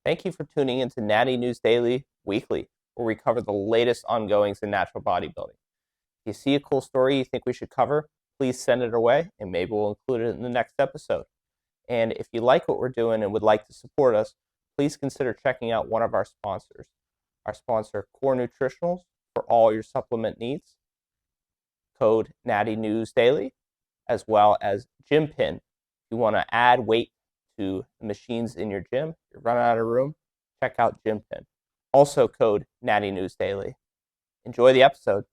Thank you for tuning in to Natty News Daily Weekly, where we cover the latest ongoings in natural bodybuilding. If you see a cool story you think we should cover, please send it our way, and maybe we'll include it in the next episode. And if you like what we're doing and would like to support us, please consider checking out one of our sponsors. Our sponsor, Core Nutritionals, for all your supplement needs. Code Natty News Daily, as well as GymPin. If you want to add weight to the machines in your gym, you're running out of room, check out GymPin. Also code Natty News Daily. Enjoy the episode.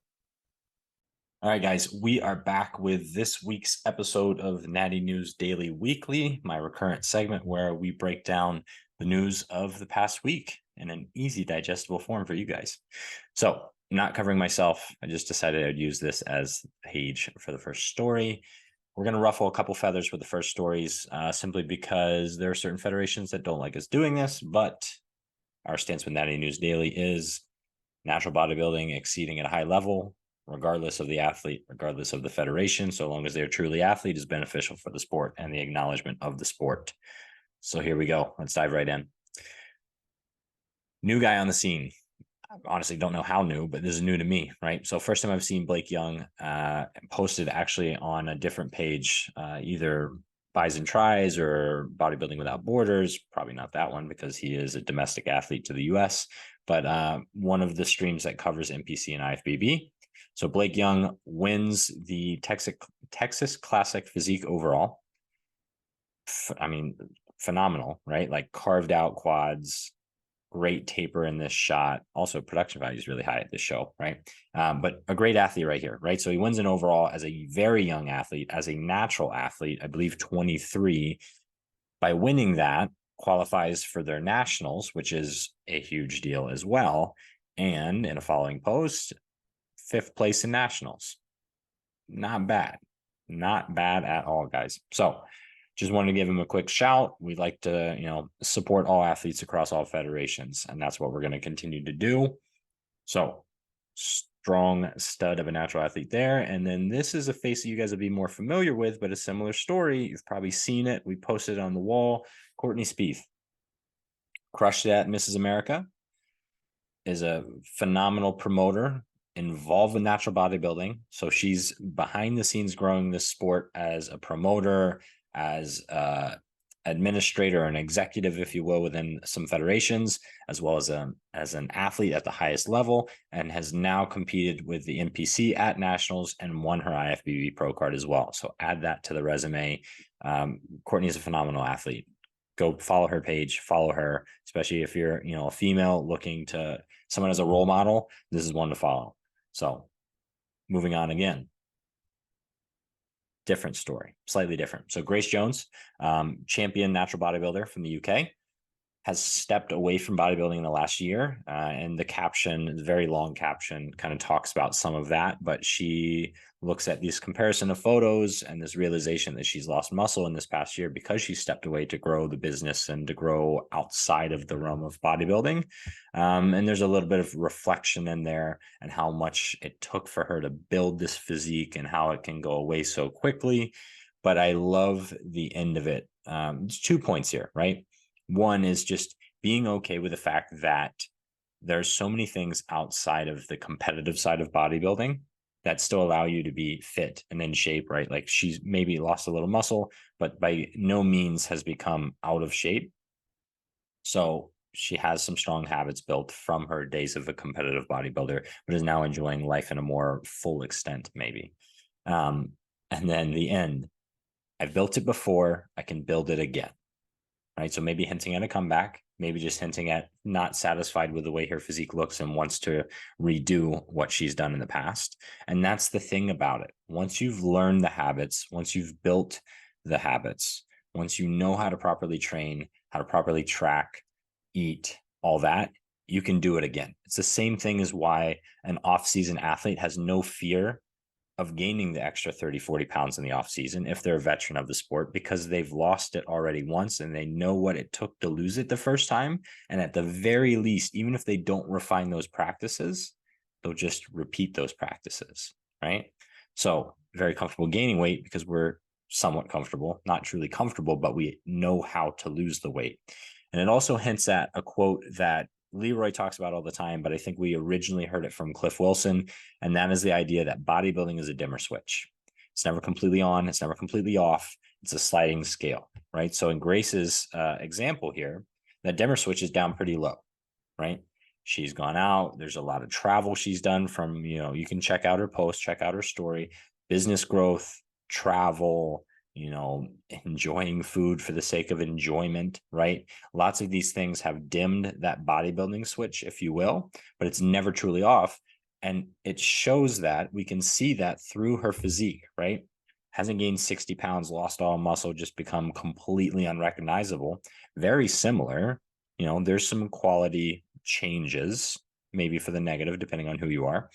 All right, guys, we are back with this week's episode of Natty News Daily Weekly, my recurrent segment where we break down the news of the past week in an easy, digestible form for you guys. So, not covering myself, I just decided I'd use this as the page for the first story. We're going to ruffle a couple feathers with the first stories simply because there are certain federations that don't like us doing this, but our stance with Natty News Daily is natural bodybuilding exceeding at a high level, regardless of the athlete, regardless of the federation, so long as they're truly athlete, is beneficial for the sport and the acknowledgement of the sport. So here we go. Let's dive right in. New guy on the scene. I honestly don't know how new, but this is new to me, right? So first time I've seen Blake Young posted actually on a different page, either Buys and Tries or Bodybuilding Without Borders. Probably not that one because he is a domestic athlete to the US, but one of the streams that covers NPC and IFBB. So Blake Young wins the Texas Classic Physique overall. I mean, phenomenal, right? Like carved out quads, great taper in this shot. Also, production value is really high at this show, right? But a great athlete right here, right? So he wins an overall as a very young athlete, as a natural athlete, I believe 23. By winning that, qualifies for their nationals, which is a huge deal as well. And in a following post, 5th place in nationals. Not bad. Not bad at all, guys. So just wanted to give him a quick shout. We'd like to, support all athletes across all federations, and that's what we're going to continue to do. So strong stud of a natural athlete there. And then this is a face that you guys will be more familiar with, but a similar story. You've probably seen it. We posted it on the wall. Courtney Spaeth crushed it at Mrs. America, is a phenomenal promoter involved with natural bodybuilding. So she's behind the scenes growing this sport as a promoter, as administrator and executive, if you will, within some federations, as well as an athlete at the highest level, and has now competed with the NPC at nationals and won her IFBB pro card as well. So add that to the resume. Courtney is a phenomenal athlete. Go follow her page, follow her, especially if you're, a female looking to someone as a role model. This is one to follow. So moving on again. Different story, slightly different. So Grace Jones, champion natural bodybuilder from the UK, has stepped away from bodybuilding in the last year. And the caption, the very long caption, kind of talks about some of that, but she looks at this comparison of photos and this realization that she's lost muscle in this past year because she stepped away to grow the business and to grow outside of the realm of bodybuilding. And there's a little bit of reflection in there and how much it took for her to build this physique and how it can go away so quickly. But I love the end of it. There's 2 points here, right? One is just being okay with the fact that there's so many things outside of the competitive side of bodybuilding that still allow you to be fit and in shape, right? Like she's maybe lost a little muscle, but by no means has become out of shape. So she has some strong habits built from her days of a competitive bodybuilder, but is now enjoying life in a more full extent, maybe. And then the end. I've built it before, I can build it again. Right. So maybe hinting at a comeback, maybe just hinting at not satisfied with the way her physique looks and wants to redo what she's done in the past. And that's the thing about it. Once you've learned the habits, once you've built the habits, once you know how to properly train, how to properly track, eat, all that, you can do it again. It's the same thing as why an off-season athlete has no fear of gaining the extra 30, 40 pounds in the off season if they're a veteran of the sport, because they've lost it already once and they know what it took to lose it the first time. And at the very least, even if they don't refine those practices, they'll just repeat those practices, right? So very comfortable gaining weight because we're somewhat comfortable, not truly comfortable, but we know how to lose the weight. And it also hints at a quote that Leroy talks about all the time, but I think we originally heard it from Cliff Wilson. And that is the idea that bodybuilding is a dimmer switch. It's never completely on. It's never completely off. It's a sliding scale, right? So in Grace's example here, that dimmer switch is down pretty low, right? She's gone out. There's a lot of travel she's done from, you can check out her post, check out her story, business growth, travel, enjoying food for the sake of enjoyment, right? Lots of these things have dimmed that bodybuilding switch, if you will, but it's never truly off. And it shows that we can see that through her physique, right? Hasn't gained 60 pounds, lost all muscle, just become completely unrecognizable. Very similar. There's some quality changes, maybe for the negative, depending on who you are.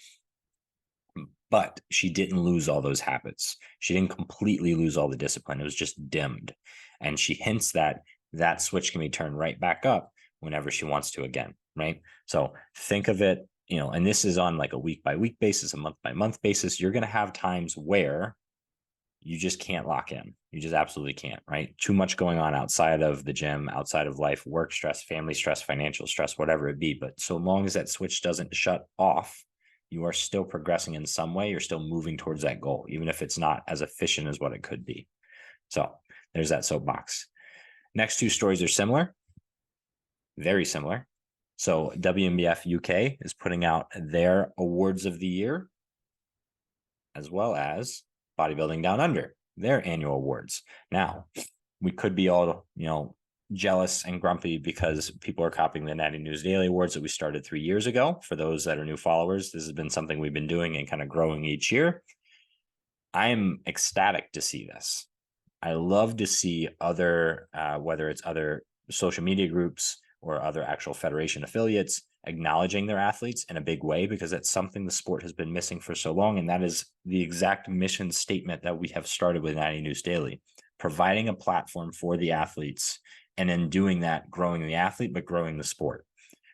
But she didn't lose all those habits. She didn't completely lose all the discipline. It was just dimmed. And she hints that that switch can be turned right back up whenever she wants to again, right? So think of it, and this is on like a week by week basis, a month by month basis. You're going to have times where you just can't lock in. You just absolutely can't, right? Too much going on outside of the gym, outside of life, work stress, family stress, financial stress, whatever it be. But so long as that switch doesn't shut off, you are still progressing in some way. You're still moving towards that goal, even if it's not as efficient as what it could be. So there's that soapbox. Next two stories are similar, very similar. So WMBF UK is putting out their awards of the year, as well as Bodybuilding Down Under, their annual awards. Now, we could be all, jealous and grumpy because people are copying the Natty News Daily Awards that we started 3 years ago. For those that are new followers, this has been something we've been doing and kind of growing each year. I am ecstatic to see this. I love to see other, whether it's other social media groups or other actual federation affiliates, acknowledging their athletes in a big way, because that's something the sport has been missing for so long. And that is the exact mission statement that we have started with Natty News Daily, providing a platform for the athletes, and in doing that, growing the athlete, but growing the sport,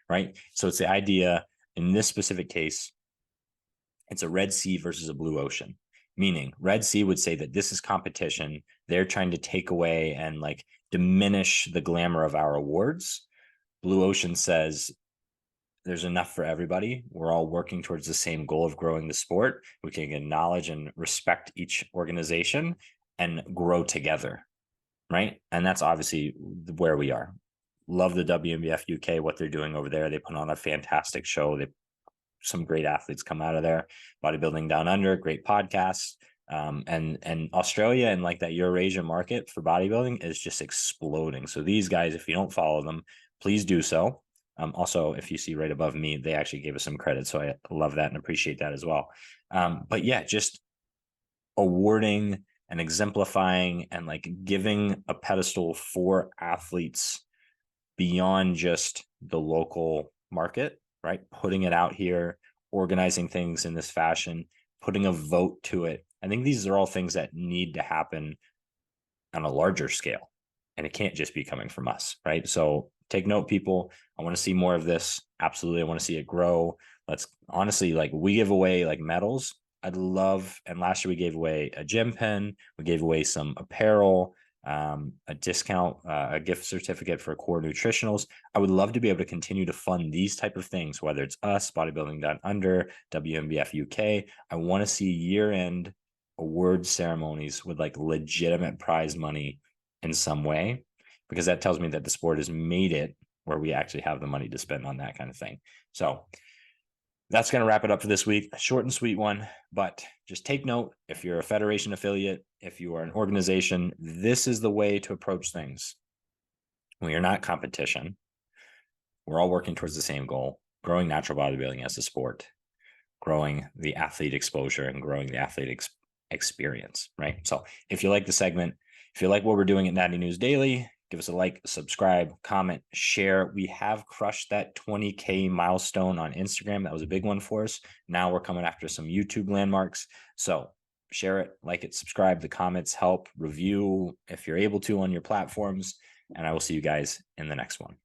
right? So it's the idea in this specific case, it's a Red Sea versus a blue ocean, meaning Red Sea would say that this is competition. They're trying to take away and like diminish the glamour of our awards. Blue Ocean says there's enough for everybody. We're all working towards the same goal of growing the sport. We can acknowledge and respect each organization and grow together, right? And that's obviously where we are. Love the WMBF UK, what they're doing over there. They put on a fantastic show. Some great athletes come out of there. Bodybuilding Down Under, great podcast. And Australia and like that Eurasia market for bodybuilding is just exploding. So these guys, if you don't follow them, please do so. Also, if you see right above me, they actually gave us some credit. So I love that and appreciate that as well. But yeah, just awarding and exemplifying and like giving a pedestal for athletes beyond just the local market, right? Putting it out here, organizing things in this fashion, putting a vote to it. I think these are all things that need to happen on a larger scale, and it can't just be coming from us, right? So take note, people. I want to see more of this. Absolutely. I want to see it grow. Let's honestly, like, we give away like medals. I'd love, and last year we gave away a GymPin. We gave away some apparel, a discount, a gift certificate for core nutritionals. I would love to be able to continue to fund these type of things, whether it's us, Bodybuilding Down Under, WMBF UK. I want to see year-end award ceremonies with like legitimate prize money in some way, because that tells me that the sport has made it where we actually have the money to spend on that kind of thing. So that's going to wrap it up for this week. A short and sweet one, but just take note. If you're a federation affiliate, if you are an organization, this is the way to approach things. We are not competition. We're all working towards the same goal, growing natural bodybuilding as a sport, growing the athlete exposure and growing the athlete experience, right? So if you like the segment, if you like what we're doing at Natty News Daily, give us a like, subscribe, comment, share. We have crushed that 20K milestone on Instagram. That was a big one for us. Now we're coming after some YouTube landmarks. So share it, like it, subscribe. The comments help. Review if you're able to on your platforms. And I will see you guys in the next one.